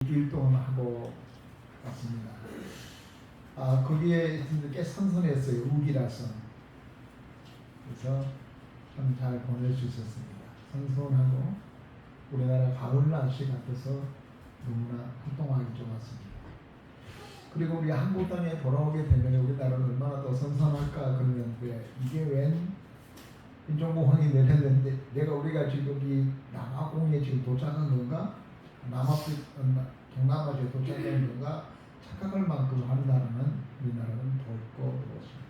일주일 동안 하고 왔습니다. 거기에 꽤 선선했어요. 우기라서. 그래서 참 잘 보낼 수 있었습니다. 선선하고 우리나라 가을 날씨 같아서 너무나 활동하기 좋았습니다. 그리고 우리 한국 땅에 돌아오게 되면 우리나라는 얼마나 더 선선할까 그러는데 이게 웬 인종공항이 내렸는데 우리가 지금 이 남아공에 지금 도착한 건가? 동남아시아에 도착한 건가? 착각할 만큼 하는 나라는 우리나라는 덥고 더웠습니다.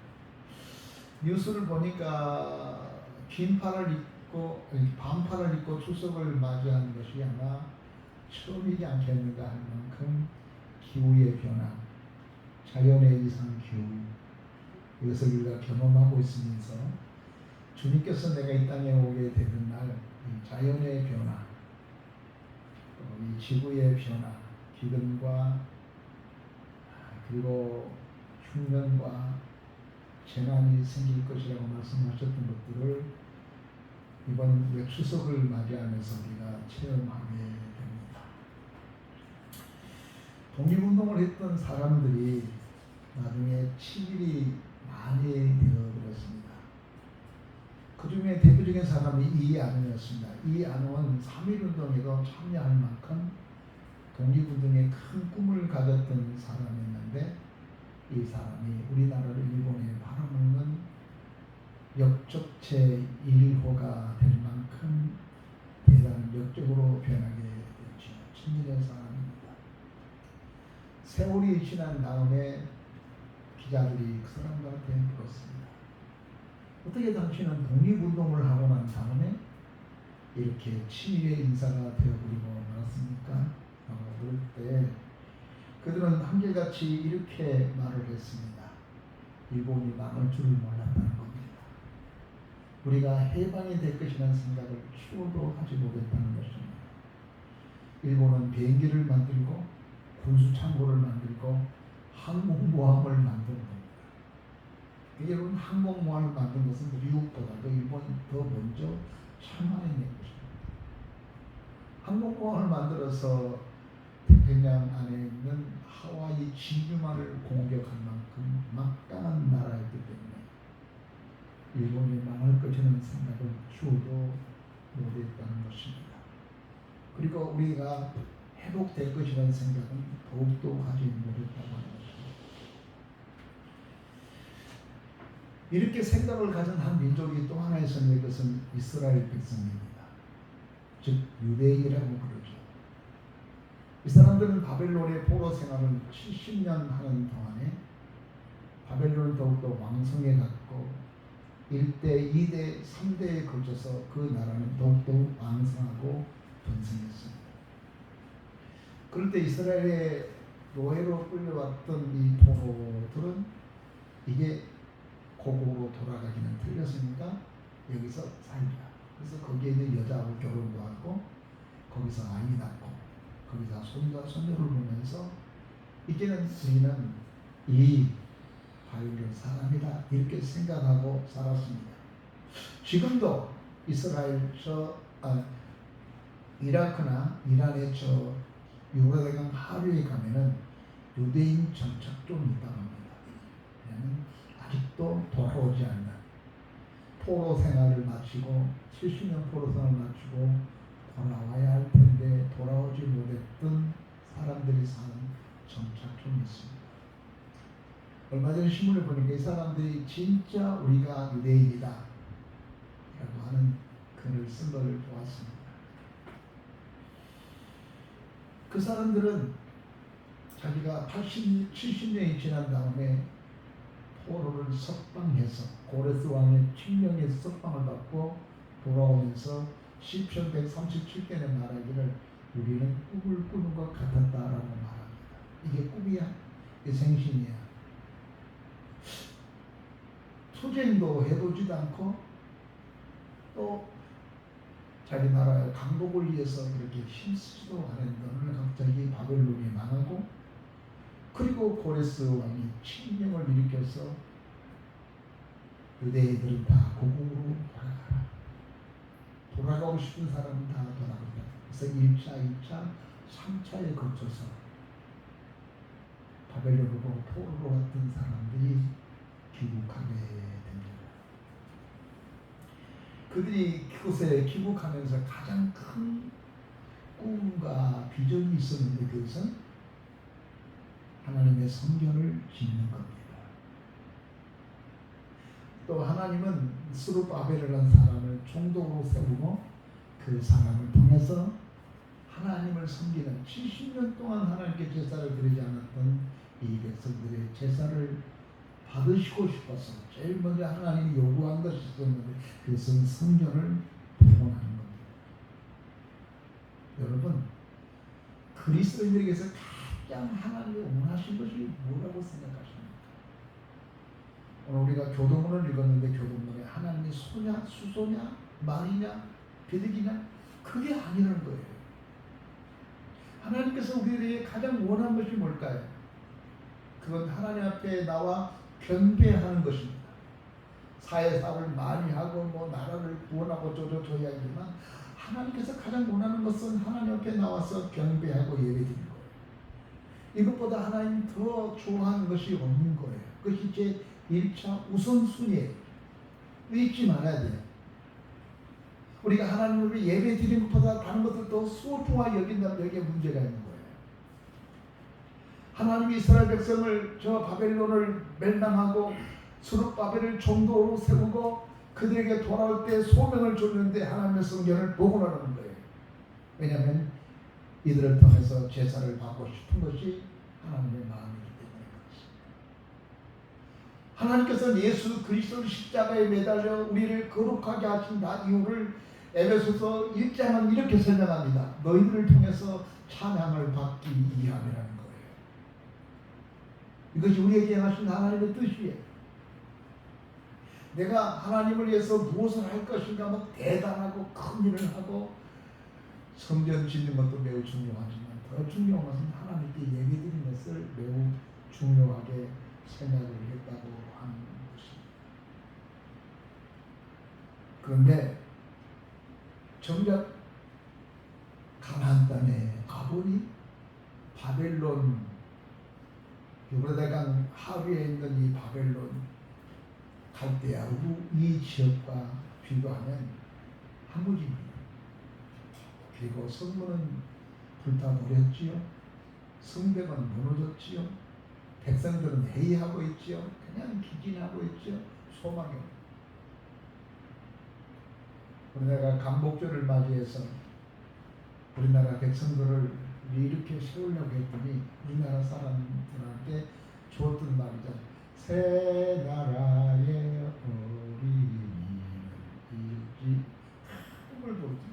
뉴스를 보니까 반팔을 입고 추석을 맞이하는 것이 아마 처음이지 않겠는가 할 만큼 기후의 변화, 자연의 이상 기후, 이것을 우리가 경험하고 있으면서 주님께서 내가 이 땅에 오게 되는 날 이 자연의 변화, 이 지구의 변화, 기근과 그리고 흉년과 재난이 생길 것이라고 말씀하셨던 것들을 이번 추석을 맞이하면서 우리가 체험하게 됩니다. 독립운동을 했던 사람들이 나중에 친일이 많이 되어버렸습니다. 그 중에 대표적인 사람이 이안원이었습니다. 이안원은 3.1운동에도 참여할 만큼 독립운동에 큰 꿈을 가졌던 사람이었는데 이 사람이 우리나라를 일본에 팔아먹는 역적체 1호가 될 만큼 대단한 역적으로 변하게 됐죠. 친일의 사람입니다. 세월이 지난 다음에 기자들이 그 사람들한테 물었습니다. 어떻게 당신은 독립운동을 하고 난 다음에 이렇게 친일의 인사가 되어버리고 말았습니까? 라고 물을 때 그들은 한결같이 이렇게 말을 했습니다. 일본이 망할 줄을 몰랐다는 겁니다. 우리가 해방이 될 것이라는 생각을 추호도 하지 못했다는 것입니다. 일본은 비행기를 만들고 군수창고를 만들고 항공모함을 만든 겁니다. 여러분, 항공모함을 만든 것은 미국보다도 일본이 더 먼저 참아내는 것입니다. 항공모함을 만들어서 태평양 안에 있는 하와이 진주만을 공격할 만큼 막강한 나라였기 때문에 일본이 망할 것이라는 생각을 추호도 못했다는 것입니다. 그리고 우리가 회복될 것이라는 생각은 더욱더 하지 못했다고 하는 것입니다. 이렇게 생각을 가진 한 민족이 또 하나 있었는데 그것은 이스라엘 백성입니다. 즉 유대인이라고 부르죠. 이 사람들은 바벨론의 포로 생활을 70년 하는 동안에 바벨론을 더욱더 왕성해갔고 1대, 2대, 3대에 걸쳐서 그 나라는 더욱더 왕성하고 번성했습니다. 그럴 때 이스라엘의 노예로 끌려왔던 이 포로들은 이게 고국으로 돌아가기는 틀렸으니까 여기서 살자. 그래서 거기에 있는 여자하고 결혼도 하고 거기서 아이 낳고 거기서 손자 손녀를 보면서 이제는 우리는 이 바벨론 사람이다 이렇게 생각하고 살았습니다. 지금도 이스라엘 이라크나 이란의 유브라데강 하류에 가면은 유대인 정착종이 있다고 합니다. 왜냐하면 아직도 돌아오지 않는 포로 생활을 마치고 70년 포로 생활을 마치고 돌아와야 할 텐데 돌아오지 못했던 사람들이 사는 정착종이 있습니다. 얼마 전에 신문을 보니까 이 사람들이 진짜 우리가 유대인이다 라고 하는 글을 쓴 것을 보았습니다. 그 사람들은 자기가 70년이 지난 다음에 포로를 석방해서 고레스 왕의 칙령에서 석방을 받고 돌아오면서 시편 137편에 말하기를 우리는 꿈을 꾸는 것 같았다라고 말합니다. 이게 꿈이야? 이게 생신이야? 투쟁도 해보지도 않고 또 자기 나라의 강복을 위해서 그렇게 힘쓰지도 않았는데 갑자기 바벨론이 망하고 그리고 고레스 왕이 칙령을 일으켜서 유대인들은 다 고국으로 돌아가라. 돌아가고 싶은 사람은 다 돌아간다. 그래서 1차, 2차 3차에 걸쳐서 바벨론으로 포로로 왔던 사람들이 귀국하게 됩니다. 그들이 그곳에 귀국하면서 가장 큰 꿈과 비전이 있었는데 그것은 하나님의 성전을 짓는 겁니다. 또 하나님은 스룹바벨이라는 사람을 총독으로 세우고 그 사람을 통해서 하나님을 섬기는 70년 동안 하나님께 제사를 드리지 않았던 이 백성들의 제사를 받으시고 싶어서 제일 먼저 하나님이 요구한 것이 있었는데 그것은 성전을 복원하는 겁니다. 여러분, 그리스도인들에게서 가장 하나님이 원하신 것이 뭐라고 생각하십니까? 오늘 우리가 교도문을 읽었는데 교도문에 하나님이 소냐, 수소냐, 말이냐, 비득이냐? 그게 아니라는 거예요. 하나님께서 우리에게 가장 원하는 것이 뭘까요? 그건 하나님 앞에 나와 경배하는 것입니다. 사회사업을 많이 하고 나라를 구원하고 저저저야 하지만 하나님께서 가장 원하는 것은 하나님 앞에 나와서 경배하고 예배드리는 거예요. 이것보다 하나님 더 좋아하는 것이 없는 거예요. 그것이 제 1차 우선순위예요. 잊지 말아야 돼요. 우리가 하나님을 예배 드리는 것보다 다른 것을 더 소중하게 여긴다면 여기에 문제가 있는 거예요. 하나님이 이스라엘 백성을 저 바벨론을 멸망하고 스룹바벨을 총독으로 세우고 그들에게 돌아올 때 소명을 줬는데 하나님의 성전을 복원하는 거예요. 왜냐하면 이들을 통해서 제사를 받고 싶은 것이 하나님의 마음이기 때문에 그렇습니다. 하나님께서는 예수 그리스도를 십자가에 매달려 우리를 거룩하게 하신 이유를 에베소서 1장은 이렇게 설명합니다. 너희들을 통해서 찬양을 받기 위함이라는 거예요. 이것이 우리에게 행하신 하나님의 뜻이에요. 내가 하나님을 위해서 무엇을 할 것인가 대단하고 큰 일을 하고 성전 짓는 것도 매우 중요하지만 더 중요한 것은 하나님께 예배드리는 것을 매우 중요하게 생각을 했다고 하는 것입니다. 그런데 정작 가나안 땅의 아본이 바벨론 유브라데강 하위에 있는 이 바벨론 갈대아 이 지역과 비교하면 한무집입니다. 그리고 성문은 불타버렸지요. 성벽은 무너졌지요. 백성들은 회의하고 있지요. 그냥 기진하고 있지요. 소망이 없습니다. 우리나라가 강복절을 맞이해서 우리나라 백성들을 이렇게 세우려고 했더니 우리나라 사람들한테 주었던 말이죠. 새 나라의 어린이는 일찍 꿈을 보지.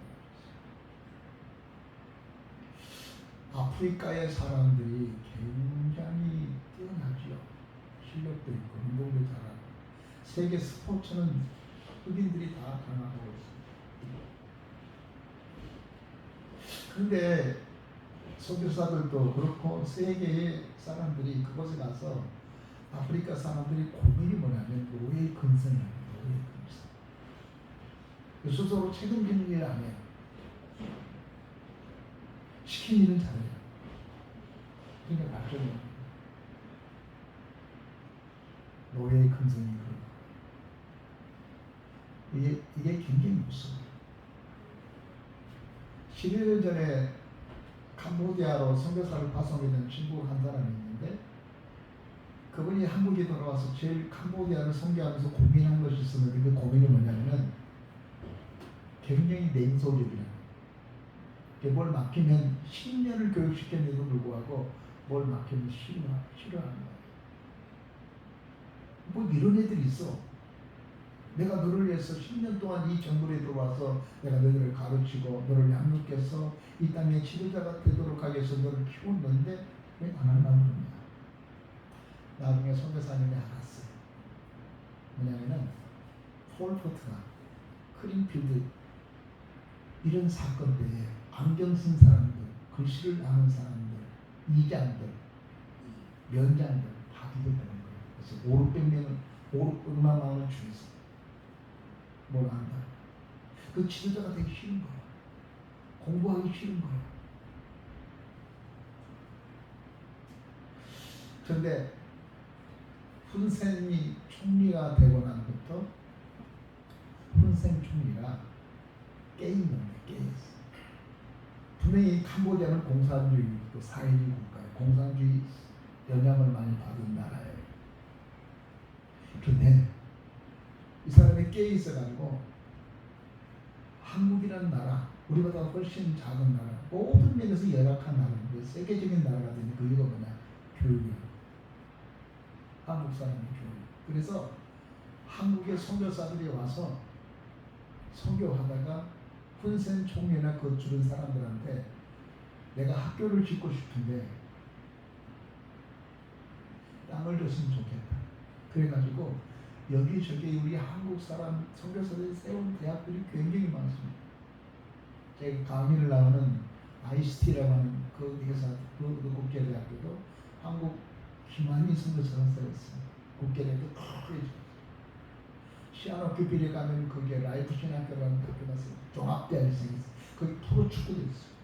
아프리카의 사람들이 굉장히 뛰어나지요. 실력도 있고 운동도 잘하고 세계 스포츠는 흑인들이 다 장악하고 있습니다. 그런데 선교사들도 그렇고 세계의 사람들이 그곳에 가서 아프리카 사람들이 고민이 뭐냐면 노예 근성이에요. 노예 근성. 스스로 책임지는 일 안 해요. 시킨 일은 잘해요. 그러니까 발전이 노예의 근성이 그런 이게 굉장히 무서워요. 11년 전에 캄보디아로 선교사를 파송했던 친구 한 사람이 있는데 그분이 한국에 돌아와서 제일 캄보디아를 선교하면서 고민한 것이 있었는데 그 고민이 뭐냐면 굉장히 냉소적이라는 뭘 맡기면 10년을 교육시켰는데도 불구하고 뭘 맡기면 싫어하는 거예요. 뭐 이런 애들이 있어. 내가 너를 위해서 10년 동안 이 정글에 들어와서 내가 너희를 가르치고 너를 양육해서 이 땅의 지도자가 되도록 하기 위해서 너를 키웠는데 왜 안 하려고 그러냐. 나중에 선교사님이 알았어요. 뭐냐면은 폴포트나 크린필드 이런 사건 때에 안경 쓴 사람들, 글씨를 아는 사람들, 이장들, 면장들 다 뒤졌다는 거예요. 그래서 500만 원을 주겠어. 뭘 안다. 그 지도자가 되기 싫은 거야. 공부하기 싫은 거야. 그런데 훈센이 총리가 되고 난부터 훈센 총리가 게임 겁니다. 게임. 분명히 캄보디아는 공산주의, 또 사회주의 국가예요. 공산주의 영향을 많이 받은 나라예요. 그런데 이 사람이 깨 있어가지고 한국이라는 나라, 우리보다 훨씬 작은 나라, 모든 면에서 열악한 나라인데 세계적인 나라가 되는 그 이유가 뭐냐? 교육이에요. 한국 사람의 교육. 그래서 한국의 선교사들이 와서 선교하다가 훈센 총리나 그 주변 사람들한테 내가 학교를 짓고 싶은데 땅을 줬으면 좋겠다. 그래가지고 여기저기 우리 한국 사람 선교사들이 세운 대학들이 굉장히 많습니다. 제가 강의를 나오는 ICT라고 하는 그 회사, 그 국제대학교도 한국 희만이 선교사가 세웠습니다. 국제대학교 크게 시아노 교필에 가면 그게 라이프 신학교라는 학교가 있어요. 종합대학이 생겼어요. 거기 프로축구도 있어요.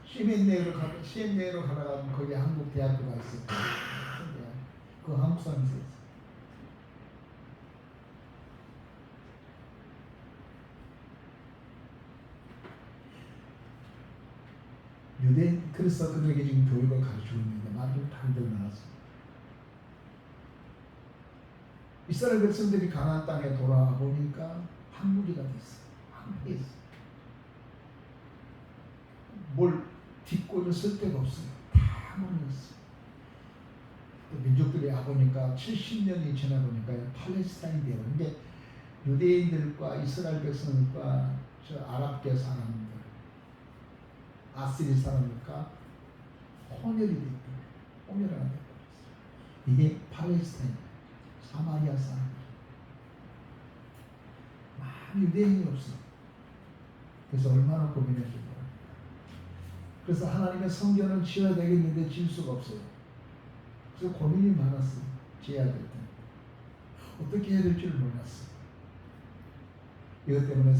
CM내로 가다가 거기 한국 대학교가 있어요. 그 한국 사람이 있어요. 유대인, 그래서 그들에게 지금 교육을 가르치고 있는데 말이 좀 다른 데로 나왔습니다. 이스라엘 백성들이 가나안 땅에 돌아와 보니까 한무리가 됐어요. 한무리 있어요. 뭘 딛고 있을 데가 없어요. 다 몰렸어요. 또 민족들이 와보니까 70년이 지나보니까 팔레스타인이 되어 근데 유대인들과 이스라엘 백성들과 저 아랍계 사람들, 아시리 사람들과 혼혈이 됐고 혼혈하게 됐어요. 이게 팔레스타인, 사마리아 사람. 많은 유대인이 없어. 그래서 얼마나 고민했을 거야. 그래서 하나님의 성전을 지어야 되겠는데 지을 수가 없어요. 그래서 고민이 많았어요. 지어야 될 때. 어떻게 해야 될지를 몰랐어요. 이것 때문에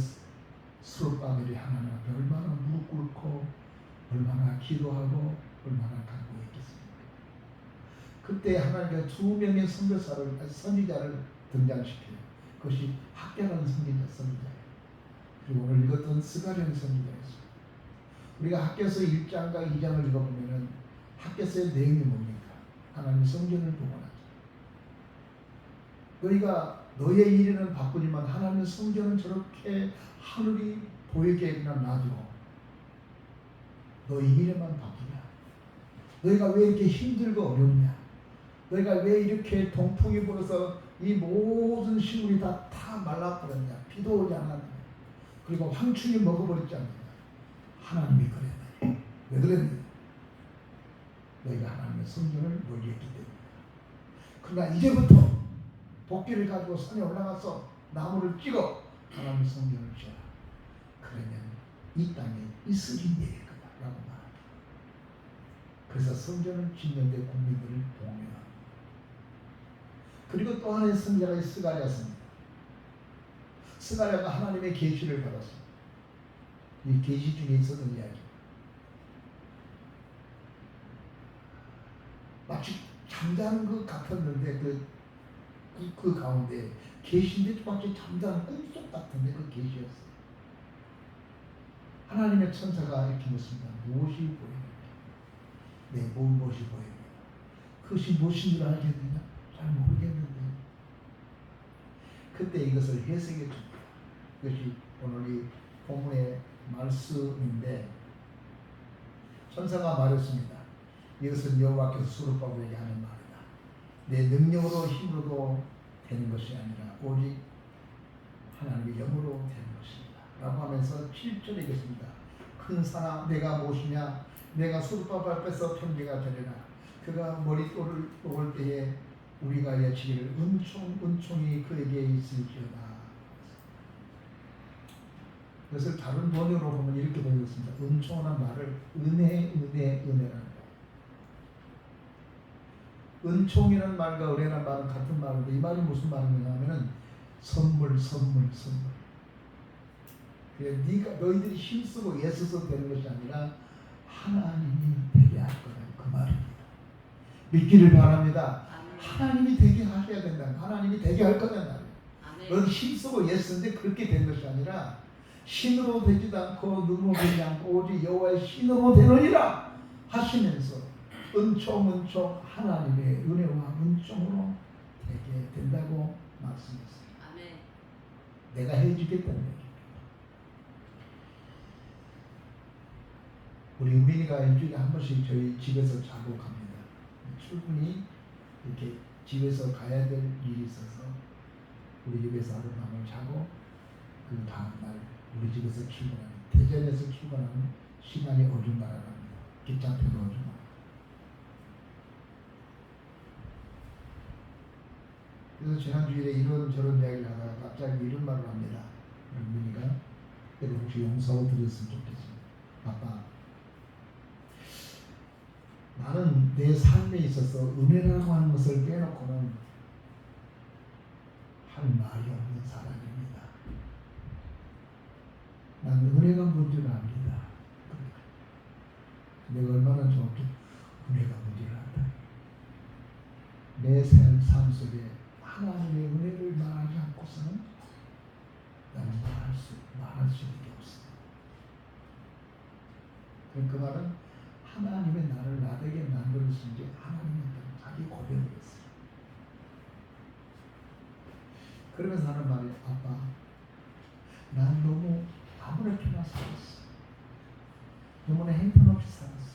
스룹바벨이 하나님 앞에 얼마나 무릎 꿇고 얼마나 기도하고 얼마나 간구했겠습니까. 그때 하나님께서 2명의 선지자를 등장시켜요. 그것이 학개라는 선지자예요. 그리고 오늘 읽었던 스가랴는 선지자였어요. 우리가 학개서 1장과 2장을 읽어보면 학개서의 내용이 뭡니까? 하나님 성전을 복원하죠. 너희가 너의 일에는 바쁘지만 하나님의 성전은 저렇게 하늘이 보이게 그냥 놔두고 너희 일에만 바쁘냐? 너희가 왜 이렇게 힘들고 어렵냐? 너희가 왜 이렇게 동풍이 불어서 이 모든 식물이 다 말라버렸냐? 비도 오지 않았냐? 그리고 황충이 먹어버렸지 않느냐? 하나님이 그랬느냐? 왜 그랬느냐? 너희가 하나님의 성전을 멀리했기 때문에. 그러나 이제부터 도끼를 가지고 산에 올라가서 나무를 찍어 하나님의 성전을 지어라. 그러면 이 땅에 이슬이 내릴 거다라고 말합니다. 그래서 성전을 짓는데 국민들을 동요합니다. 그리고 또 하나의 선지자가 스가랴였습니다. 스가랴가 하나님의 계시를 받았습니다. 이 계시 중에 있었던 이야기. 마치 잠자는 것 같았는데 그 가운데 계시인데 마치 잠자는 꿈속 같은데 그 계시였어요. 하나님의 천사가 이렇게 묻습니다. 무엇이 보이느냐? 네, 무엇이 보이느냐? 그것이 무엇인 줄 알겠느냐? 잘 모르겠는데. 그때 이것을 해석해 줍니다. 이것이 오늘 이 본문의 말씀인데 천사가 말했습니다. 이것은 여호와께서 스룹바벨에게 하는 말이다. 내 능력으로 힘으로도 되는 것이 아니라 오직 하나님의 영으로 되는 것입니다. 라고 하면서 7절에 있습니다. 큰 산아 내가 무엇이냐? 내가 스룹바벨 앞에서 편지가 되리라. 그가 머릿돌을 뽑을 때에 우리가 예치기를 은총이 그에게 있을지어다. 그것을 다른 번역으로 보면 이렇게 보여졌습니다. 은총이라는 말을 은혜라는 거. 은총이라는 말과 은혜라는 말은 같은 말인데 이 말이 무슨 말이냐면은 선물. 너희들이 힘쓰고 애써서 되는 것이 아니라 하나님이 되게 할 거다. 그 말입니다. 믿기를 바랍니다. 아멘. 하나님이 되게 하셔야 된다. 하나님이 되게 할 거란 말이에요. 아멘. 넌 힘쓰고 애쓰는데 그렇게 된 것이 아니라 신으로 되지도 않고 눈으로 되지 않고 오직 여호와의 신으로 되느니라 하시면서 은총 하나님의 은혜와 은총으로 되게 된다고 말씀했어요. 아멘. 내가 해주겠다는 얘기입니다. 우리 은민이가 일주일에 한 번씩 저희 집에서 자고 갑니다. 출근이 이렇게 집에서 가야 될 일이 있어서 우리 집에서 하룻밤을 자고 그 다음날 우리 집에서 출근하는 대전에서 출근하는 시간이 어중간합니다. 기차표도 어중간합니다. 그래서 지난주일에 이런저런 이야기를 하다가 갑자기 이런 말을 합니다. 은민이가 여러분 혹시 용서하고 들었으면 좋겠습니다. 아빠, 나는 내 삶에 있어서 은혜라고 하는 것을 빼놓고는 할 말이 없는 사람입니다. 나는 은혜가 뭔 줄 압니다. 내가 얼마나 좋은지 은혜가 뭔 줄 안다. 내 삶 속에 하나님의 은혜를 말하지 않고서는 나는 말할 수 있는 게 없습니다. 그 말은 하나님의 나를 나되게 만들어주신 게 하나님이었다는 자기 고백이었어요. 그러면서 하는 말이 아빠, 난 너무 아무렇게나 살았어. 너무나 형편없이 살았어.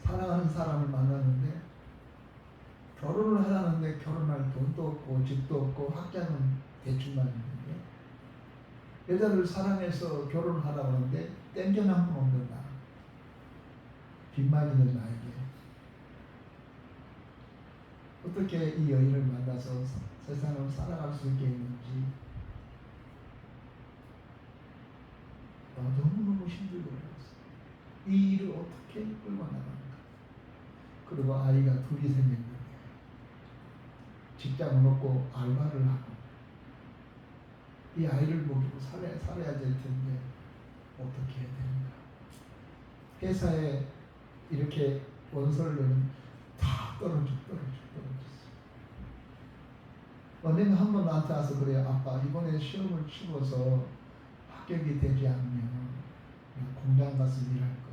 사랑하는 사람을 만났는데 결혼을 하자는데 결혼할 돈도 없고 집도 없고 학자는 대출만 있는데 여자를 사랑해서 결혼을 하라고 하는데 땡전 한 푼 없는 나, 빚만 있는 나에게 어떻게 이 여인을 만나서 세상을 살아갈 수 있게 했는지 너무너무 힘들고 그랬어요. 이 일을 어떻게 끌고 나가는가. 그리고 아이가 둘이 생겼는데 직장을 얻고 알바를 하고 이 아이를 먹이고 살아야 될 텐데 어떻게 해야 되는가. 회사에 이렇게 원서를 내면 다 떨어졌어요. 언니는 한 번 나한테 와서 그래요. 아빠, 이번에 시험을 치고서 합격이 되지 않으면 공장 가서 일할 거야.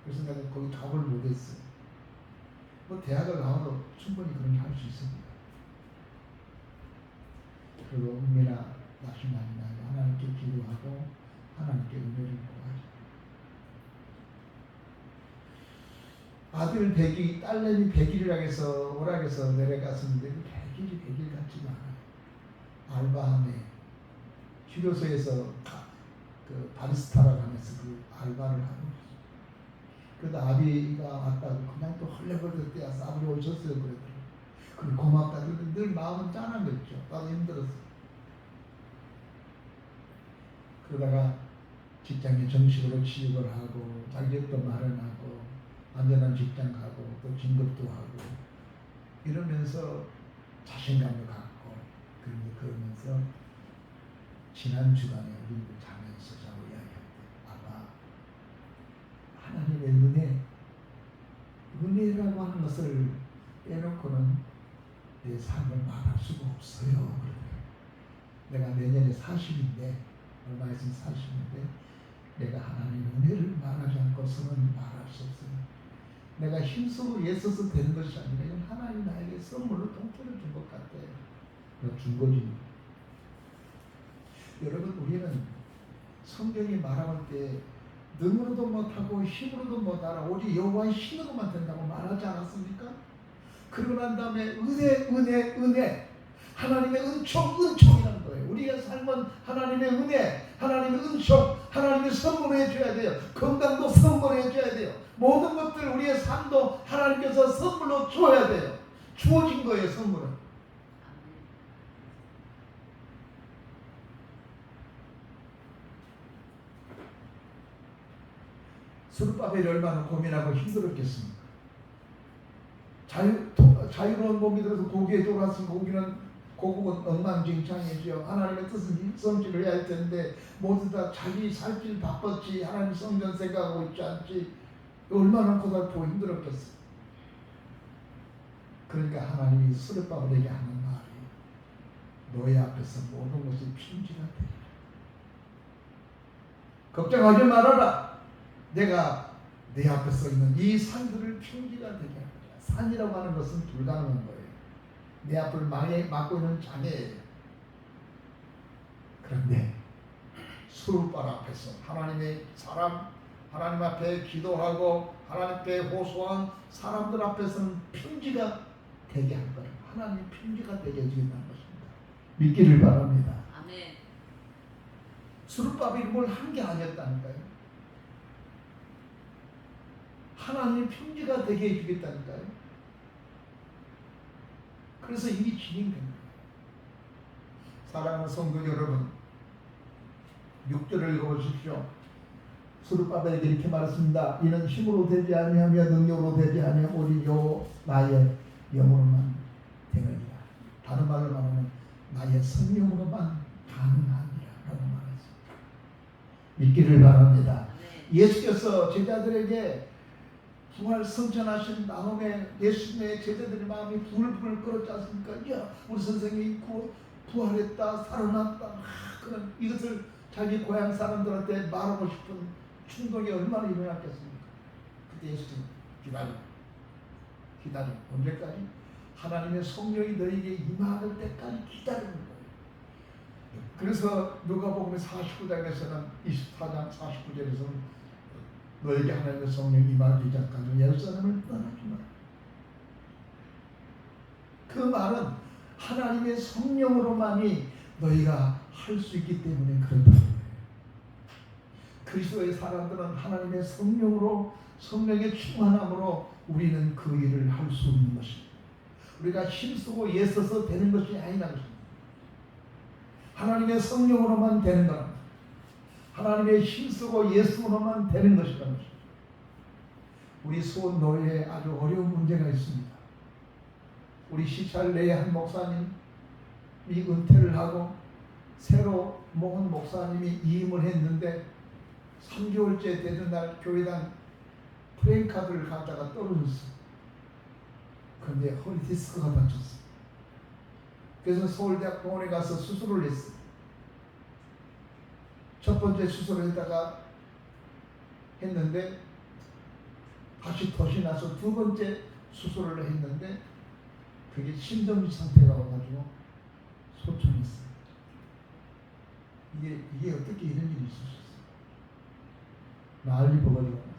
그래서 내가 거기 답을 못했어요. 뭐 대학을 나와도 충분히 그런 게 할 수 있습니다. 그리고 은민아, 다시 만나요. 하나님께 기도하고 하나님께 은혜를 구하자. 아들 100이, 딸내미 100일이라고 해서 오락에서 내려갔었는데 그 100일 같지가 않아요. 알바함에 휴게소에서 그 바리스타라고 하면서 그 알바를 하고 그래도 아비가 왔다고 그냥 또 헐레벌떡 뛰어서 아버지 오셨어요 그러더라고요. 그래 고맙다. 그런데 늘 마음은 짠한 거 있죠. 나도 힘들었어. 그러다가 직장에 정식으로 취직을 하고 자격도 마련하고 안전한 직장 가고 또 진급도 하고 이러면서 자신감을 갖고 그러면서 지난 주간에 우리 자면서 자고 이야기할 때 아빠, 하나님의 은혜라고 하는 것을 빼놓고는 내 삶을 말할 수가 없어요. 내가 내년에 40인데 얼마 있으면 40인데 내가 하나님의 은혜를 말하지 않고서는 말할 수 없어요. 내가 힘쓰고 애써서 되는 것이 아니라 하나님이 나에게 선물로 통째로 준 것 같아요. 준 거지. 여러분, 우리는 성경이 말할 때 능으로도 못하고 힘으로도 못하라 오직 여호와의 신으로만 된다고 말하지 않았습니까? 그러고 난 다음에 은혜 하나님의 은총이라는 거예요. 우리의 삶은 하나님의 은혜, 하나님의 은총, 하나님의 선물을 해줘야 돼요. 건강도 선물을 해줘야 돼요. 모든 것들 우리의 삶도 하나님께서 선물로 줘야 돼요. 주어진 거예요. 선물은. 수르바벨이 얼마나 고민하고 힘들었겠습니까? 자유로운 몸이 들어서 고기에 돌아왔으면 고기는 고국은 엉망진창이죠. 하나님의 뜻은 성취를 해야 할 텐데 모두 다 자기 살 길 바빴지 하나님 성전 생각하고 있지 않지. 얼마나 고달프고 힘들었겠어. 그러니까 하나님이 스룹바벨에게 하는 말이 너희 앞에서 모든 것이 평지가 되리라. 걱정하지 말아라. 내가 내 앞에 서 있는 이 산들을 평지가 되게 할 거야. 산이라고 하는 것은 불가능한 거예요. 내 앞을 막고 있는 장애예요. 그런데 수르발 앞에서 하나님의 사람, 하나님 앞에 기도하고 하나님께 호소한 사람들 앞에서는 평지가 되게 할 거예요. 하나님 평지가 되게 해주겠다는 것입니다. 믿기를 바랍니다. 아멘. 수르바벨이 뭘 한 게 아니었다니까요. 하나님 평지가 되게 해주겠다니까요. 그래서 이게 진행된 거예요. 사랑하는 성도 여러분, 6절을 읽어보십시오. 스룹바벨에게 이렇게 말했습니다. 이는 힘으로 되지 아니하며 능력으로 되지 아니하며 오직 나의 영으로만 되느니라. 다른 말로 말하면 나의 성령으로만 가능하니라 라고 말했습니다. 믿기를 바랍니다. 예수께서 제자들에게 부활 성천하신 나홈의 예수님의 제자들의 마음이 불불 끓었지 않습니까? 야, 우리 선생님이 부활했다, 살아났다. 그런 이것을 자기 고향 사람들한테 말하고 싶은 충동이 얼마나 일어났겠습니까? 그때 예수님 기다려. 언제까지? 하나님의 성령이 너에게 임할 때까지 기다리는 거예요. 그래서 누가복음 49장에서는 24장 49절에서는 너에게 하나님의 성령이 임하기 전까지 예루살렘을 떠나지 마라. 그 말은 하나님의 성령으로만이 너희가 할 수 있기 때문에 그렇다는 거예요. 그리스도의 사람들은 하나님의 성령으로 성령의 충만함으로 우리는 그 일을 할 수 있는 것입니다. 우리가 힘쓰고 애써서 되는 것이 아니라는 것입니다. 하나님의 성령으로만 되는 거랍니다. 하나님의 힘쓰고 예수로만 되는 것이라는 것입니다. 우리 수원 노예에 아주 어려운 문제가 있습니다. 우리 시찰내의 한 목사님이 은퇴를 하고 새로 모은 목사님이 이임을 했는데 3개월째 되는 날 교회당 프레임카드를 갖다가 떨어졌어요. 그런데 허리 디스크가 다쳤어요. 그래서 서울대학 병원에 가서 수술을 했어요. 첫 번째 수술을 했는데 다시 덫이 나서 두 번째 수술을 했는데 그게 심정지 상태가 와가지고 소천했어요. 이게 어떻게 이런 일이 있을 수 있어요? 난리 버거리가 났어요.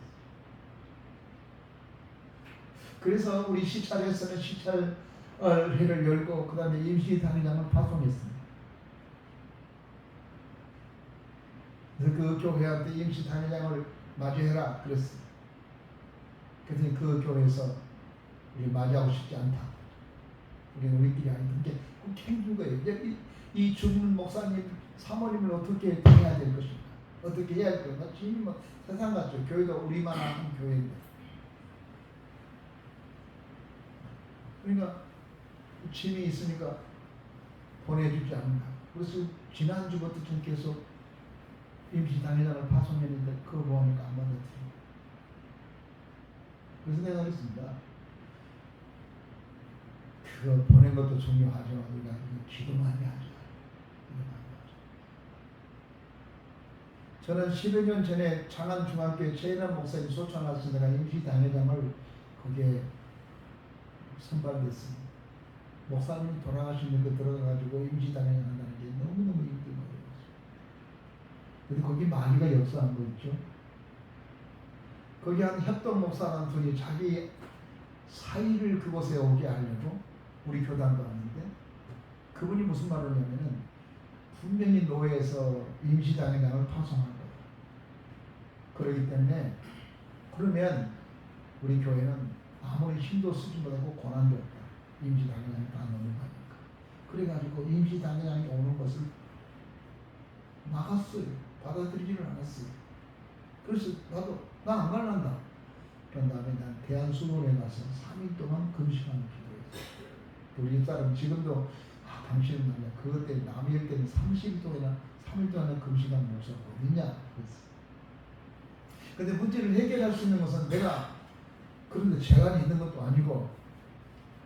그래서 우리 시찰에서는 시찰회를 열고 그 다음에 임시단위장을 파송했습니다. 그래서 그 교회한테 임시단위장을 마주해라 그랬어요. 그랬더니 그 교회에서 우리 맞이하고 싶지 않다. 우리는 우리끼리 아닌데 꼭 힘든 거예요. 이 죽는 목사님 사모님을 어떻게 해야 될 것인가? 어떻게 해야 할 것인가? 지금 뭐 세상 같죠. 교회가 우리만 아는 교회인데. 그러니까 짐이 있으니까 보내주지 않는다. 그래서 지난주부터 좀 계속 임시단위장을 파송했는데 그거 보니까 안 받아들여요. 그래서 내가 그랬습니다. 그거 보낸 것도 중요하지만 우리가 기도 많이 하자. 저는 10여 년 전에 장안중앙교회 최인환 목사님 소천하신 데가 임시단위장을 거기에 선발됐습니다. 목사님이 돌아가신 거 들어가가지고 임시단위장 한다는 게 너무너무 힘든 거예요. 근데 거기 마귀가 역사한 거 있죠. 거기 한 협동 목사라는 분이 자기 사위를 그곳에 오게 하려고 우리 교단도 왔는데 그분이 무슨 말을 하냐면은 분명히 노예에서 임시단위장을 파송할 거다. 그렇기 때문에 그러면 우리 교회는 아무리 힘도 쓰지 못하고 고난도 없다. 임시단위장이 다 넘어가니까. 그래가지고 임시단위장이 오는 것을 막았어요. 받아들이지를 않았어요. 그래서 나 안 갈란다. 그런 다음에 난 대한수문에 가서 3일 동안 금식하는 기도했어요. 우리 집사람 지금도 당신은 말이야. 그것 때문에 남의 일 때문에 30일 동안이나 3일 동안은 금식한 목사가 어디냐. 그랬어요. 근데 문제를 해결할 수 있는 것은 내가 그런데 재간이 있는 것도 아니고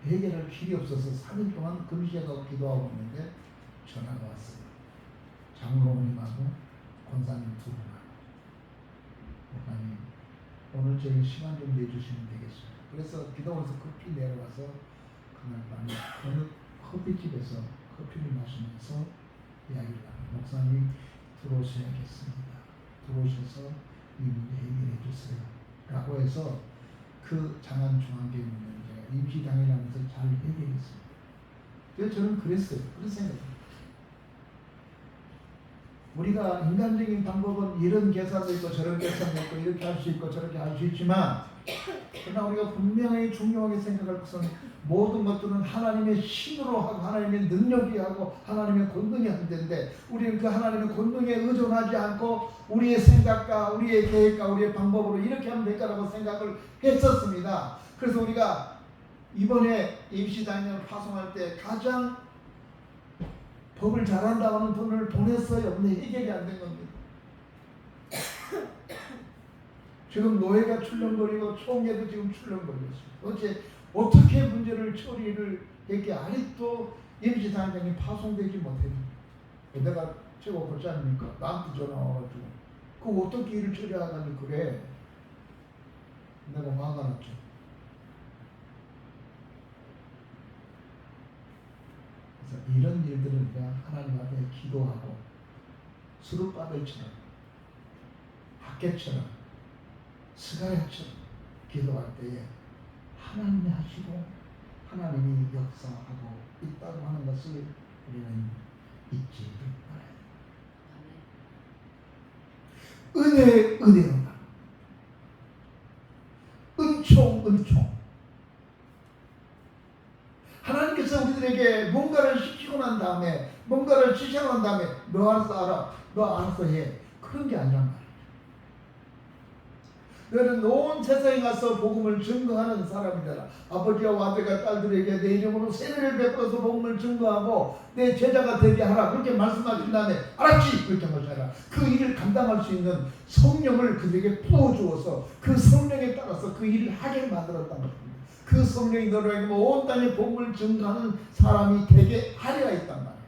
해결할 길이 없어서 3일 동안 금식하고 기도하고 있는데 전화가 왔어요. 장로님하고 권사님 두 분하고 목사님 오늘 저희 시간 좀 내주시면 되겠습니다. 그래서 기도원에서 급히 내려와서 그날 밤에 어느 커피집에서 커피를 마시면서 이야기를 하고 목사님 들어오셔야겠습니다. 들어오셔서 이 문제 해결해 주세요. 라고 해서 그 장안중앙교회 문제를 제가 임시당이라면서 잘 해결했습니다. 그래서 저는 그랬어요. 그런 생각입니다. 우리가 인간적인 방법은 이런 계산도 있고 저런 계산도 있고 이렇게 할 수 있고 저렇게 할 수 있지만 그러나 우리가 분명히 중요하게 생각할 것은 모든 것들은 하나님의 힘으로 하고 하나님의 능력이 하고 하나님의 권능이 하는 데인데 우리는 그 하나님의 권능에 의존하지 않고 우리의 생각과 우리의 계획과 우리의 방법으로 이렇게 하면 될 거라고 생각을 했었습니다. 그래서 우리가 이번에 임시단위를 파송할 때 가장 법을 잘한다고 하는 분을 보냈어요. 근데 해결이 안 된 겁니다. 지금 노예가 출렁거리고 총회도 지금 출렁거렸어요. 어떻게 문제를 처리를 했게 아직도 임시단장이 파송되지 못해요. 내가 최고 그렇지 않습니까? 나한테 전화 와가지고 그 어떻게 일을 처리하다니 그래. 내가 화가 났죠. 그래서 이런 일들을 우리가 하나님 앞에 기도하고 수르바벨처럼 학계처럼 스가랴처럼 기도할 때에 하나님이 하시고 하나님이 역사하고 있다고 하는 것을 우리는 잊지 말아야 돼요. 은혜로다. 은총. 하나님께서 우리들에게 뭔가를 시키고 난 다음에 뭔가를 지시하고 난 다음에 너 알아서 알아. 너 알아서 해. 그런 게 아니란 말이에요. 너는 온 세상에 가서 복음을 증거하는 사람이 되라. 아버지와 아들과 딸들에게 내 이름으로 세례를 베풀어서 복음을 증거하고 내 제자가 되게 하라. 그렇게 말씀하신 다음에 알았지? 그렇게 말하라. 그 일을 감당할 수 있는 성령을 그들에게 부어주어서 그 성령에 따라서 그 일을 하게 만들었다는 것입니다. 그 성령이 너를 온 땅에 복음을 증거하는 사람이 되게 하려 했단 말이에요.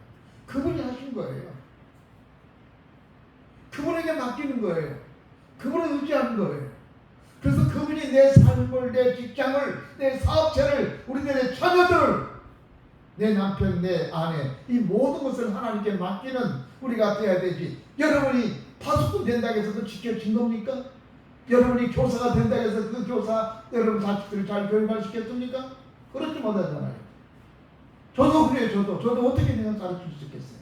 그분이 하신 거예요. 그분에게 맡기는 거예요. 그분을 의지하는 거예요. 그래서 그분이 내 삶을, 내 직장을, 내 사업체를, 우리들의 자녀들을, 내 남편, 내 아내, 이 모든 것을 하나님께 맡기는 우리가 되어야 되지. 여러분이 파수꾼 된다고 해서 그 지켜진 겁니까? 여러분이 교사가 된다고 해서 그 교사 여러분 자식들을 잘 교육할 수 있겠습니까? 그렇지 못하잖아요. 저도 그래요. 저도 어떻게 그냥 가르칠 수 있겠어요?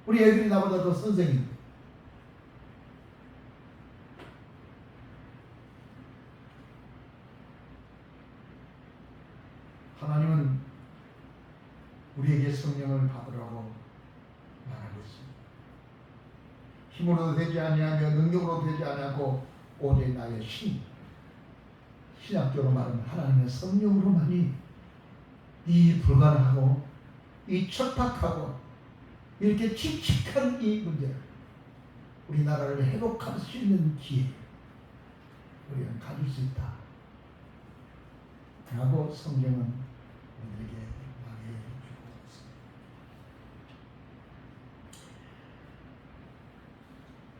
우리 애들이 나보다 더 선생인데. 하나님은 우리에게 성령을 받으라고 말하고 있습니다. 힘으로도 되지 아니하며 능력으로도 되지 아니하고 오직 나의 신학적으로 말하면 하나님의 성령으로만이 이 불가능하고 이 척박하고 이렇게 칙칙한 이 문제를 우리나라를 회복할 수 있는 기회를 우리는 가질 수 있다 라고 성경은 우리에게 말해주고 있습니다.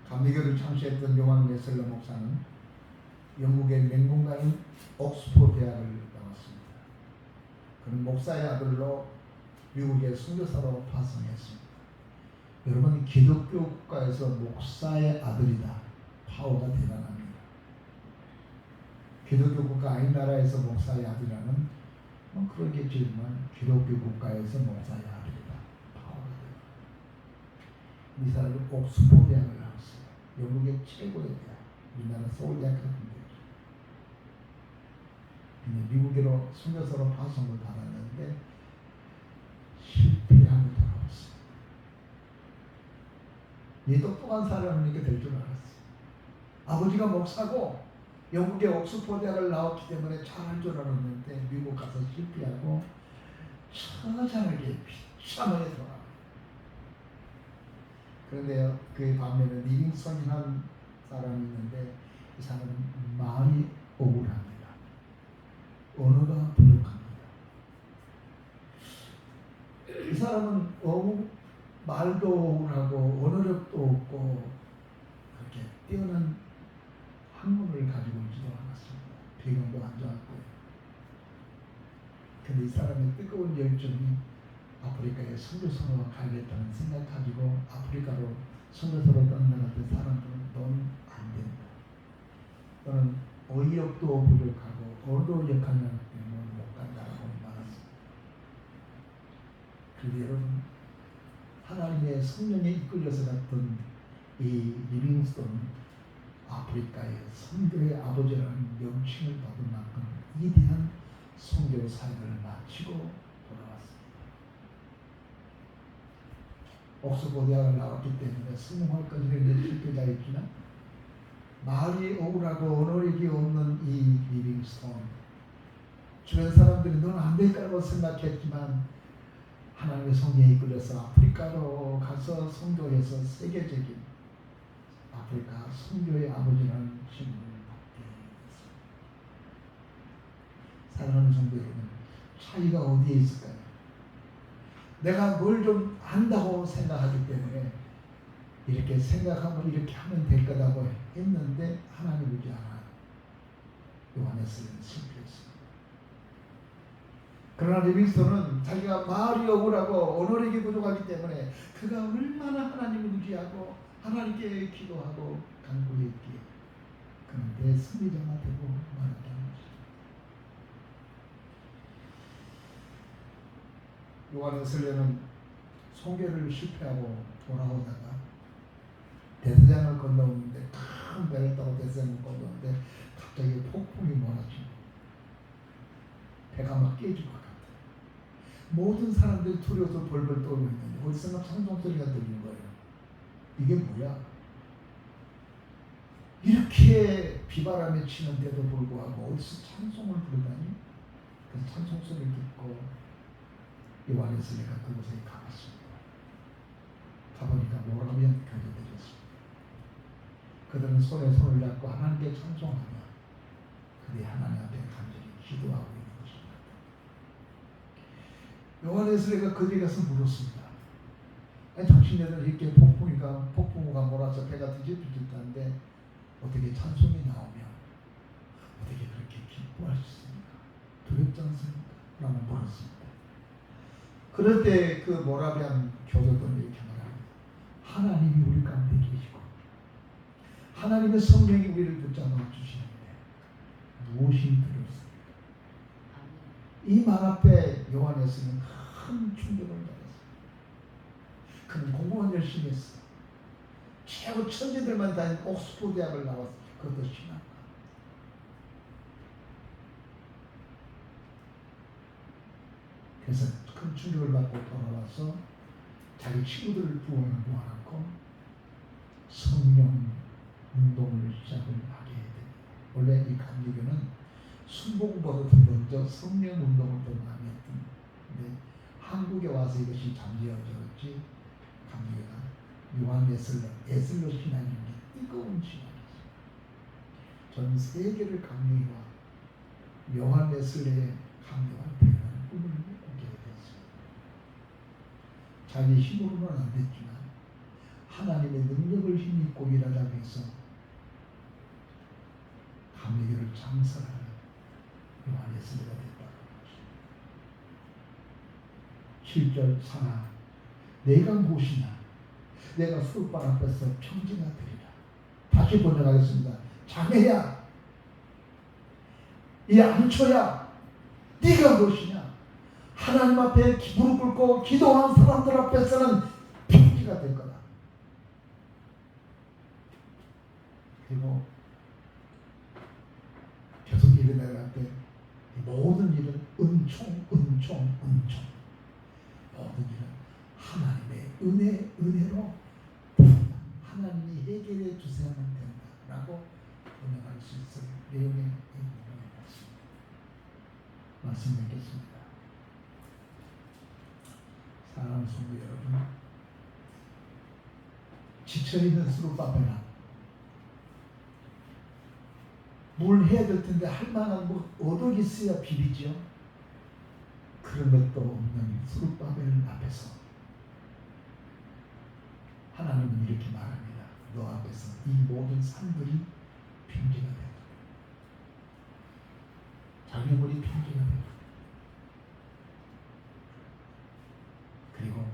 감리교를 창시했던 요한 웨슬러 목사는 영국의 맹공가인 옥스포드 대학을 나왔습니다. 그는 목사의 아들로 미국의 선교사로 파송했습니다. 여러분, 기독교 국가에서 목사의 아들이다. 파워가 대단합니다. 기독교 국가 아닌 나라에서 목사의 아들이라는 그러겠지만 기독교 국가에서 목사의 아들이다. 파워가 대단합니다. 이 사람이 옥스포드 대학을 나왔어요. 영국의 최고의 대학. 우리나라 서울대학 같은 데죠. 근데 미국으로 선교사로 파송을 받았는데 실패하고 돌아왔어요. 이 똑똑한 사람이니까 될 줄 알았어요. 아버지가 목사고 영국의 옥스포드 대학을 나왔기 때문에 잘할 줄 알았는데 미국 가서 실패하고 처절하게 비참하게 돌아와요. 그런데 그 반면에 리빙스턴이라는 사람이 있는데 이 사람은 말이 억울합니다. 언어가 부족합니다. 이 사람은 말도 억울하고 언어력도 없고 그렇게 뛰어난 학문을 가지고 있지도 않았습니다. 배경도 안 좋았고요. 근데 이 사람의 뜨거운 열정이 아프리카에 선교사로 가야겠다는 생각 가지고 아프리카로 선교사로 떠나갈 때 사람들은 넌 안 된다. 너는 어휘력도 부족하고 언어 역할을 하기 때문에 못 간다라고 말했습니다. 그런데 여러분 하나님의 성령에 이끌려서 갔던 이 리빙스톤은 아프리카의 선교의 아버지라는 명칭을 받은 만큼 위대한 선교 사역을 마치고 돌아왔습니다. 옥스퍼드 대학을 나왔기 때문에 성공할까지는 실패자였지만 말이 억울하고 언어력이 없는 이 리빙스톤 주변 사람들이 너는 안 될 거라고 생각했지만 하나님의 성령에 이끌려서 아프리카로 가서 선교해서 세계적인 아프리카 선교의 아버지라는 신분을 받게 됐습니다. 사랑하는 성도 여러분, 차이가 어디에 있을까요? 내가 뭘 좀 안다고 생각하기 때문에 이렇게 생각하면 이렇게 하면 될 거라고 했는데 하나님 보지 않아요. 요한에서는 실패했습니다. 그러나 리빙스톤은 자기가 말이 억울하고 언어력이 부족하기 때문에 그가 얼마나 하나님을 의지하고 하나님께 기도하고 간구했기에 그는 대승리자가 되고 말았다는 것입니다. 요한에서는 선교를 실패하고 돌아오다가 대서양을 건너오는데 큰 배를 타고 대서양을 건너오는데 갑자기 폭풍이 몰아칩니다. 배가 막 깨질 것 같아요. 모든 사람들이 두려워서 벌벌 떨고 있는데 어디선가 찬송 소리가 들리는 거예요. 이게 뭐야? 이렇게 비바람이 치는데도 불구하고 어디서 찬송을 부르다니? 그래서 찬송 소리를 듣고 요한에서 내가 그곳에 가봤습니다. 가보니까 모라비안 교도들이었습니다. 그들은 손에 손을 잡고 하나님께 찬송하며 그들이 하나님 앞에 간절히 기도하고 있는 것입니다. 요한에서가 그들이 가서 물었습니다. 아니 당신네들 이렇게 폭풍우가 몰아서 배가 뒤집혀졌다는데 어떻게 찬송이 나오면 어떻게 그렇게 기뻐할 수 있습니까? 두렵지 않습니까? 라고 물었습니다. 그럴 때 그 모라비안 교도들은 이렇게 말합니다. 하나님이 우리 가운데 계시고 하나님의 성령이 우리를 붙잡아 주시는데 무엇이 두렵습니까? 이 말 앞에 요한에서는 큰 충격을 받았습니다. 그는 공부만 열심히 했어. 최고 천재들만 다닌 옥스퍼드 대학을 나왔어. 그것도 신학과. 그래서 큰 충격을 받고 돌아와서 자기 친구들을 부원을 모아놓고 성령 운동을 시작을 하게 됩니다. 원래 이 감리교는 순복음보다 먼저 성령 운동을 더 많이 했던 한국에 와서 이것이 잠재워졌지. 감리교가 요한 에슬러 신앙이 뜨거운 신앙이었습니다. 전 세계를 감리와 요한 에슬러의 감리와 대단한 꿈을 꾸게 되었습니다. 자기 힘으로는 안 됐지만 하나님의 능력을 힘입고 일하자고 해서 감리교를 창설하는 요한 에슬러가 됐다고 합니다. 7절 사나 내가 무엇이냐 내가 술방 앞에서 평지가 되리라. 다시 번역하겠습니다. 자매야 이 암초야 네가 무엇이냐 하나님 앞에 무릎 꿇고 기도하는 사람들 앞에서는 평지가 될 거다. 그리고 계속 일어나갈 때 모든 일은 은총 모든 일은 하나님의 은혜로 하나님이 해결해 주셔야만 된다라고 번역할 수 있을 내용의 부분이 있습니다. 말씀 읽겠습니다. 사랑하는 성도 여러분, 지쳐있는 스룹바벨아 뭘 해야 될 텐데 할 만한 뭐 얻어 있어야 비리죠. 그런 것도 없는 스룹바벨 앞에서 하나님은 이렇게 말합니다. 너 앞에서 이 모든 산들이 평지가 되고 장애물이 평지가 되고 그리고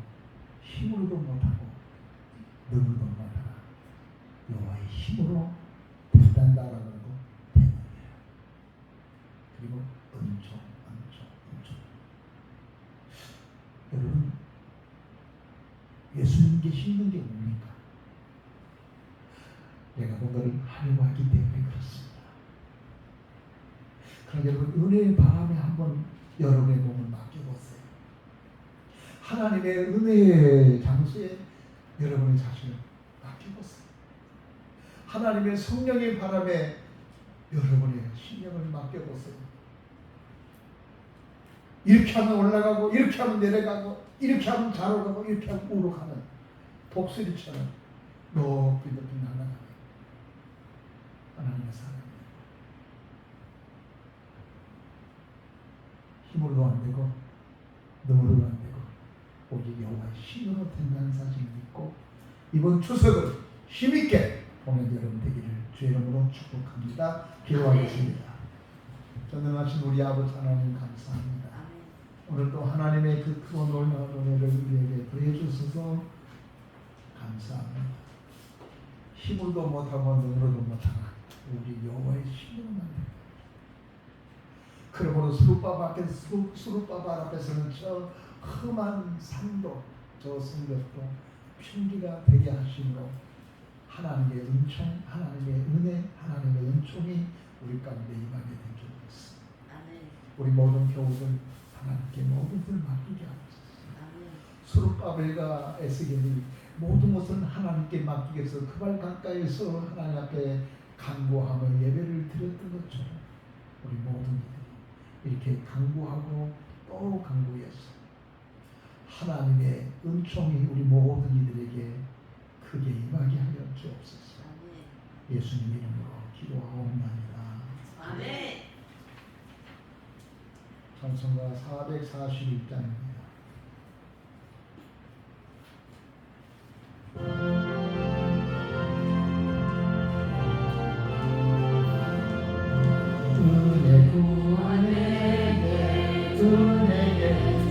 힘으로도 못하고 능으로도 못하라 여호와의 힘으로 된단다라고 하고 되는 거예요. 그리고 은총. 여러분 예수님께 힘든 게 뭡니까? 내가 뭔가를 하려고 하기 때문에 그렇습니다. 그러나 여러분 은혜의 바람에 한번 여러분의 몸을 맡겨보세요. 하나님의 은혜의 장소에 여러분의 자신을 맡겨보세요. 하나님의 성령의 바람에 여러분의 신령을 맡겨보세요. 이렇게 하면 올라가고 이렇게 하면 내려가고 이렇게 하면 좌로 가고 이렇게 하면 우로 가는 독수리처럼 높이 날아가는 하나님의 사랑입니다. 힘으로도 안 되고 능으로도 안 되고 오직 여호와의 힘으로 된다는 사실을 믿고 이번 추석을 힘있게 보낸 여러분 되기를 주의 이름으로 축복합니다. 기도하겠습니다. 전능하신 우리 아버지 하나님 감사합니다. 오늘도 하나님의 그 크고 놀라운 은혜를 우리에게 더해 주셔서 감사합니다. 힘으로도 못하고 능으로도 못하나 우리 여호와의 힘으로만 됩니다. 그러므로 수룹바벨 앞에서는 저 험한 산도 저 성벽도 평지가 되게 하심으로 하나님의 은총, 하나님의 은혜, 하나님의 은총이 우리 가운데 임하게 된 줄 믿습니다. 우리 모든 교우들 하나님께 모든 것을 맡기게 하옵소서. 수룹바벨과 에스겔이 모든 것을 하나님께 맡기기 위해서 그 발 가까이서 하나님 앞에 간구하며 예배를 드렸던 것처럼 우리 모든 이들이 이렇게 간구하고 또 간구해서 하나님의 은총이 우리 모든 이들에게 크게 임하게 하여 주옵소서. 예수님 이름으로 기도하옵나이다. 아멘. 찬송가 441장입니다. 은혜 구하네 은혜의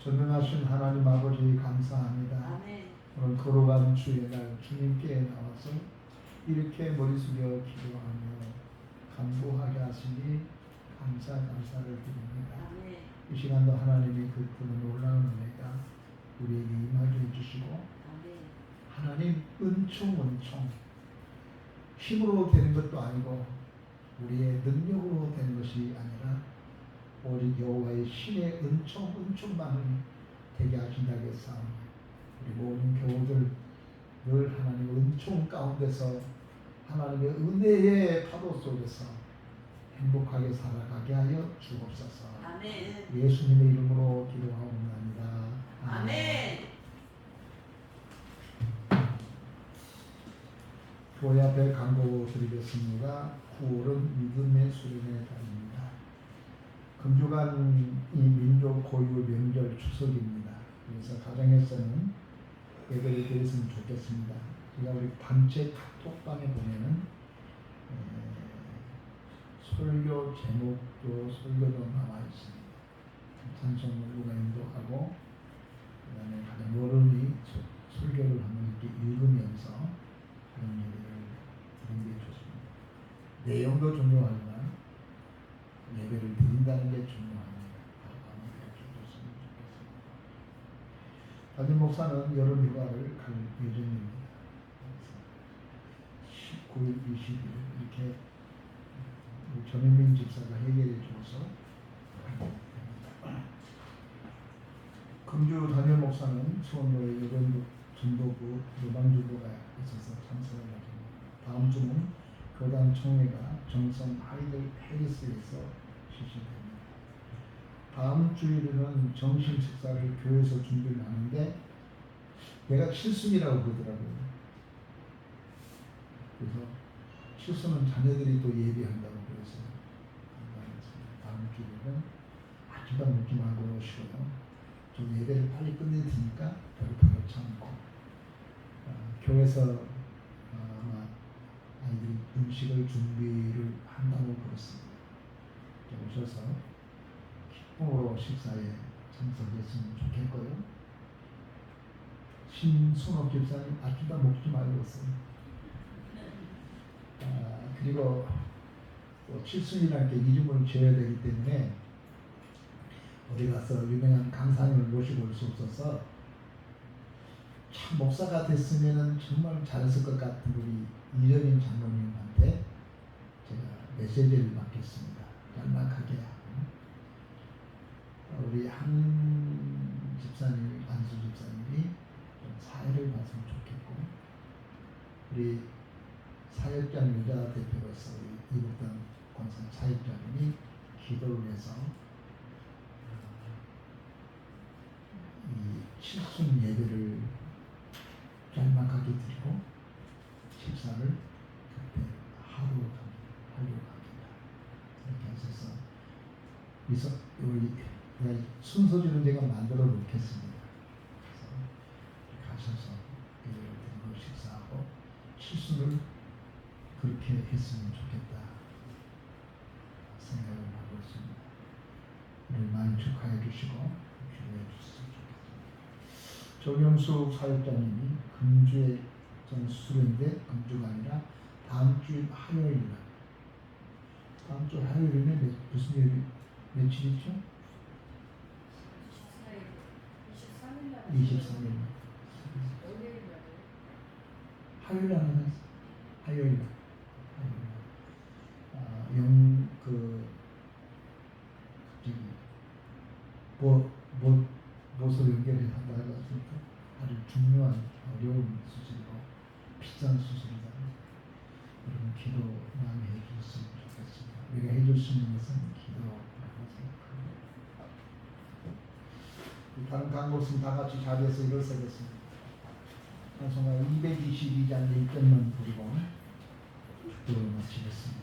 전능하신 하나님 아버지 감사합니다. 아멘. 오늘 걸어간 주의 날 주님께 나와서 이렇게 머리 숙여 기도하며 간구하게 하시니 감사를 드립니다. 아멘. 이 시간도 하나님이 그 놀라운 은혜가 우리에게 임하게 해주시고 아멘. 하나님 은총 힘으로 되는 것도 아니고 우리의 능력으로 되는 것이 아니라 오직 여호와의 신의 은총만을 되게 하신다고 했사오니 우리 모든 교우들 늘 하나님의 은총 가운데서 하나님의 은혜의 파도 속에서 행복하게 살아가게 하여 주옵소서. 아멘. 예수님의 이름으로 기도하옵나이다. 아멘. 교회 앞에 간구 드리겠습니다. 9월은 믿음의 수련의 달입니다. 금주간 이 민족 고유 명절 추석입니다. 그래서 가정에서는 예배를 드렸으면 좋겠습니다. 제가 우리 단체 카톡방에 보면은 설교 제목도 설교도 나와 있습니다. 찬송을 누가 인도하고 그다음에 가장 어른이 설교를 한번 이렇게 읽으면서 그런 예배를 드리는 게 좋습니다. 내용도 중요하지만 예배를 드린다는 게 중요합니다. 그렇게 해줬으면 좋겠습니다. 담임 목사는 여름 휴가를 갈 예정입니다. 19일, 20일 이렇게 전현민 집사가 해결해 줘서 금주 담임 목사는 수원교회 여름 전도부 예방주보가 있어서 참석을 하십니다. 다음 주는 교단 총회가 정성 해리스에서 실시됩니다. 다음 주일에는 정신 식사를 교회에서 준비를 하는데 내가 칠순이라고 그러더라고요. 그래서 칠순은 자녀들이 또 예배한다고 그래서 다음 주일에는 아침밥 먹지 말고 오시고요. 좀 예배를 빨리 끝낼 테니까 배고파도 참고 교회에서 아마 아이들이 음식을 준비를 한다고 그랬습니다. 오셔서 기쁨으로 식사에 참석했으면 좋겠고요. 신순옥 집사님 아침밥 먹지 말고 왔어요. 그리고 칠순이라는 게 이름을 지어야 되기 때문에 어디 가서 유명한 강사님을 모시고 올 수 없어서 참 목사가 됐으면 정말 잘했을 것 같은 우리 이련인 장로님한테 제가 메시지를 맡겼습니다. 짤막하게 하고 우리 한 집사님, 안수 집사님이 좀 사회를 봤으면 좋겠고 우리 사역장 여자 대표로서 우리 이복단 권사 사역장님이 기도를 해서 이 칠순 예배를 짤막하게 드리고 식사를 그때 하려고 합니다. 이렇게 해서 우리 순서지는 제가 만들어 놓겠습니다. 그래서 가셔서 예배를 드리고 식사하고 칠순을 그렇게 했으면 좋겠다 생각을 하고 있습니다. 우리 많이 축하해 주시고 기도해 주셨으면 좋겠습니다. 정영수 사역자님이 금주에 전 수련인데 금주가 아니라 다음 주 화요일 날 다음 주 화요일은 무슨 요일 며칠이죠? 23일 화요일 날은 화요일 날 못을 연결해서 한다고 했으니까 아주 중요한 어려운 수술이고 비싼 수술이잖아요. 여러분 기도 많이 해주셨으면 좋겠습니다. 우리가 해줄 수 있는 것은 기도라고 생각합니다. 다른 강목은 다 같이 자리에서 일어서겠습니다. 찬송가 222장 1절만 부르고 기도를 마치겠습니다.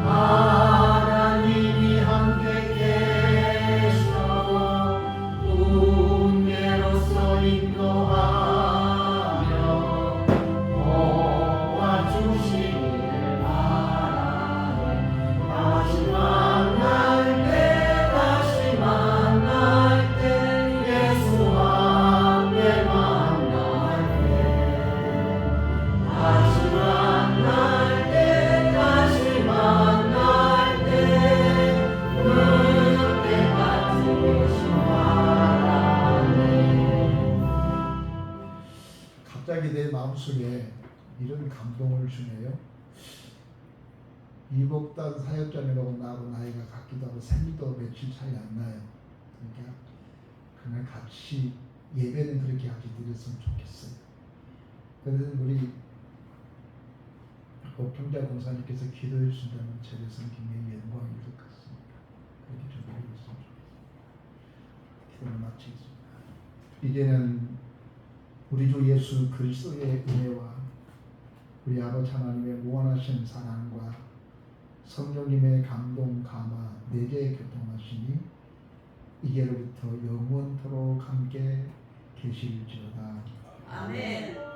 하나님이 한 속에 이런 감동을 주네요. 이복단 사역자님하고 나하고 나이가 같기도 하고 생일도 며칠 차이 안 나요. 그러니까 그날 같이 예배는 그렇게 같이 드렸으면 좋겠어요. 그래서 우리 복통자 공사님께서 기도해 주신다면 제게서는 굉장히 영광이 될 것 같습니다. 그렇게 준비해 주셨으면 좋겠습니다. 기도를 마치겠습니다. 이제는 우리 주 예수 그리스도의 은혜와 우리 아버지 하나님의 무한하신 사랑과 성령님의 감동 감화 내게 교통하시니 이제로부터 영원토록 함께 계실지어다. 아멘.